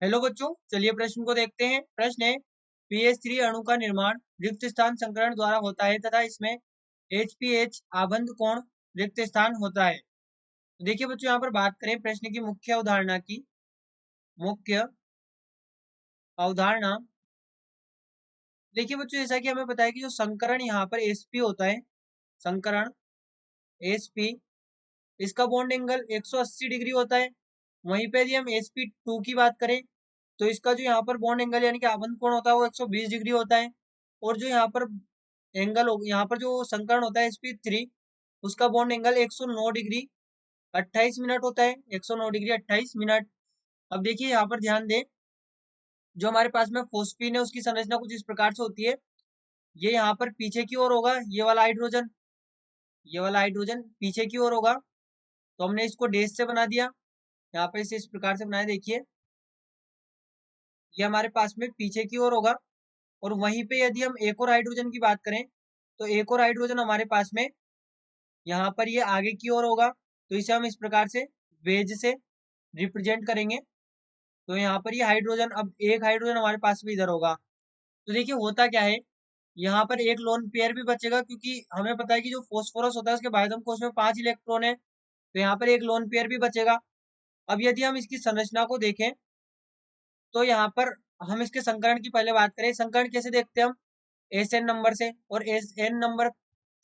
Hello बच्चों, चलिए प्रश्न को देखते हैं। प्रश्न है, PH3 अणु का निर्माण रिक्त स्थान संकरण द्वारा होता है तथा इसमें HPH आबंध कोण रिक्त स्थान होता है। तो देखिए बच्चों, यहाँ पर बात करें प्रश्न की मुख्य अवधारणा की। मुख्य अवधारणा देखिए बच्चों, जैसा कि हमें पता है कि जो संकरण यहाँ पर SP होता है, संकरण SP, इसका बॉन्ड एंगल 180 डिग्री होता है। वहीं पे यदि हम SP2 की बात करें तो इसका जो यहाँ पर बॉन्ड एंगल यानी कि आबंध कोण होता है वो 120 डिग्री होता है। और जो यहाँ पर एंगल यहाँ पर जो संकरण होता है SP3, उसका बॉन्ड एंगल 109 डिग्री 28 मिनट होता है। 109 डिग्री 28 मिनट। अब देखिए यहाँ पर ध्यान दें, जो हमारे पास में फोस्फीन है उसकी संरचना कुछ इस प्रकार से होती है। ये यहाँ पर पीछे की ओर होगा, ये वाला हाइड्रोजन, ये वाला हाइड्रोजन पीछे की ओर होगा। तो हमने इसको डैश से बना दिया, यहाँ पर इसे इस प्रकार से बनाया। देखिए ये हमारे पास में पीछे की ओर होगा। और वहीं पे यदि हम एक और हाइड्रोजन की बात करें तो एक और हाइड्रोजन हमारे पास में यहाँ पर ये आगे की ओर होगा। तो इसे हम इस प्रकार से वेज से रिप्रेजेंट करेंगे। तो यहाँ पर ये हाइड्रोजन, अब एक हाइड्रोजन हमारे पास में इधर होगा। तो देखिए होता क्या है, यहाँ पर एक लोन पेयर भी बचेगा, क्योंकि हमें पता है कि जो फॉस्फोरस होता है उसके बाध्यम कोश में 5 इलेक्ट्रॉन है। तो यहाँ पर एक लोन पेयर भी बचेगा। अब यदि हम इसकी संरचना को देखें तो यहाँ पर हम इसके संकरण की पहले बात करें। संकरण कैसे देखते हैं हम? SN नंबर से। और SN नंबर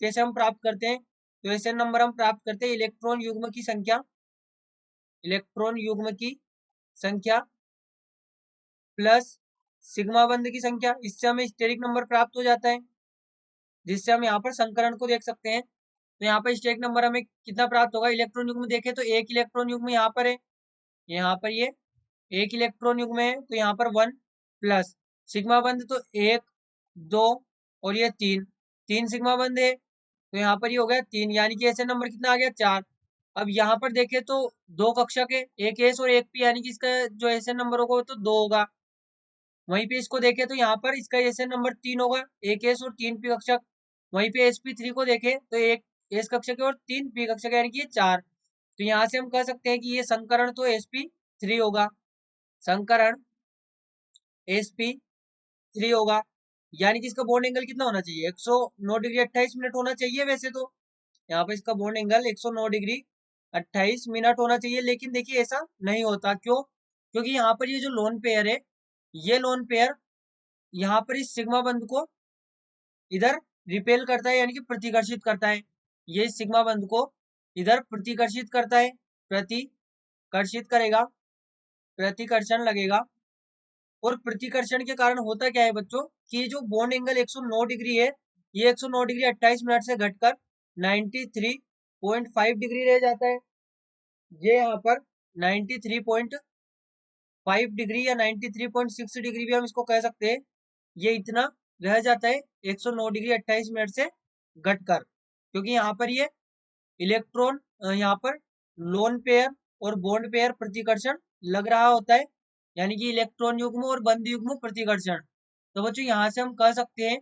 कैसे हम प्राप्त करते हैं? तो SN नंबर हम प्राप्त करते हैं इलेक्ट्रॉन युग्म की संख्या, इलेक्ट्रॉन युग्म की संख्या प्लस सिग्मा बंध की संख्या। इससे हमें स्टेरिक नंबर प्राप्त हो जाता है, जिससे हम यहाँ पर संकरण को देख सकते हैं। तो यहाँ पर स्टेरिक नंबर हमें कितना प्राप्त होगा? इलेक्ट्रॉन युग्म देखें तो एक इलेक्ट्रॉन युग्म यहाँ पर है, यहाँ पर ये एक इलेक्ट्रॉन युग्म है, तो यहाँ पर 1 प्लस सिग्मा बंध तो 1 2 और ये 3, 3 सिग्मा बंध है। तो यहाँ पर ये हो गया 3, यानी कि SN नंबर कितना आ गया? 4। अब यहाँ पर देखें तो दो कक्षक है, एक S और एक P, यानी कि इसका जो SN नंबर होगा वो तो 2 होगा। वहीं पे इसको देखें तो यहाँ पर इसका SN नंबर 3 होगा, एक S और 3 P कक्षक। वहीं पे SP3 को देखें तो एक S कक्षक है और 3 P कक्षक है, यानी कि ये 4। तो यहाँ से हम कह सकते हैं कि ये संकरण तो SP3 होगा, संकरण SP3 होगा। यानी कि इसका बॉन्ड एंगल कितना होना चाहिए? 109 डिग्री 28 मिनट होना चाहिए वैसे तो। यहाँ पर इसका बॉन्ड एंगल 109 डिग्री 28 मिनट होना चाहिए, लेकिन देखिए ऐसा नहीं होता। क्यों? क्योंकि यहाँ पर ये जो लोन पेयर है, ये लोन पेयर यहाँ पर इस सिग्मा बंध को इधर रिपेल करता है, यानी कि प्रतिकर्षित करता है। ये सिग्मा बंध को इधर प्रतिकर्षित करता है, प्रतिकर्षित करेगा, प्रतिकर्षण लगेगा। और प्रतिकर्षण के कारण होता क्या है बच्चों, कि जो बॉन्ड एंगल 109 डिग्री है, ये 109 डिग्री 28 मिनट से घटकर 93.5 डिग्री रह जाता है। ये यहाँ पर 93.5 डिग्री या 93.6 डिग्री भी हम इसको कह सकते हैं, ये इतना रह जाता है 109 डिग्री 28 मिनट से घटकर। क्योंकि यहाँ पर ये इलेक्ट्रॉन यहाँ पर लोन पेयर और बॉन्ड पेयर प्रतिकर्षण लग रहा होता है, यानी कि इलेक्ट्रॉन युग्म और बंध युग्म प्रतिकर्षण। तो बच्चों यहाँ से हम कह सकते हैं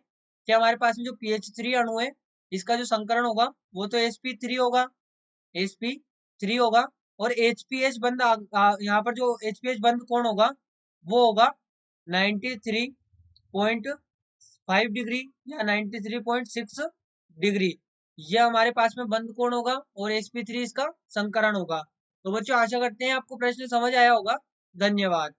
कि हमारे पास में जो PH3 अणु है, इसका जो संकरण होगा वो तो SP3 होगा, SP3 होगा। और HPH बंध यहाँ पर जो HPH बंध कोण होगा वो होगा 93.5 डिग्री या 93.6 डिग्री। ये हमारे पास में बंद कोण होगा और SP3 इसका संकरण होगा। तो बच्चों आशा करते हैं आपको प्रश्न समझ आया होगा। धन्यवाद।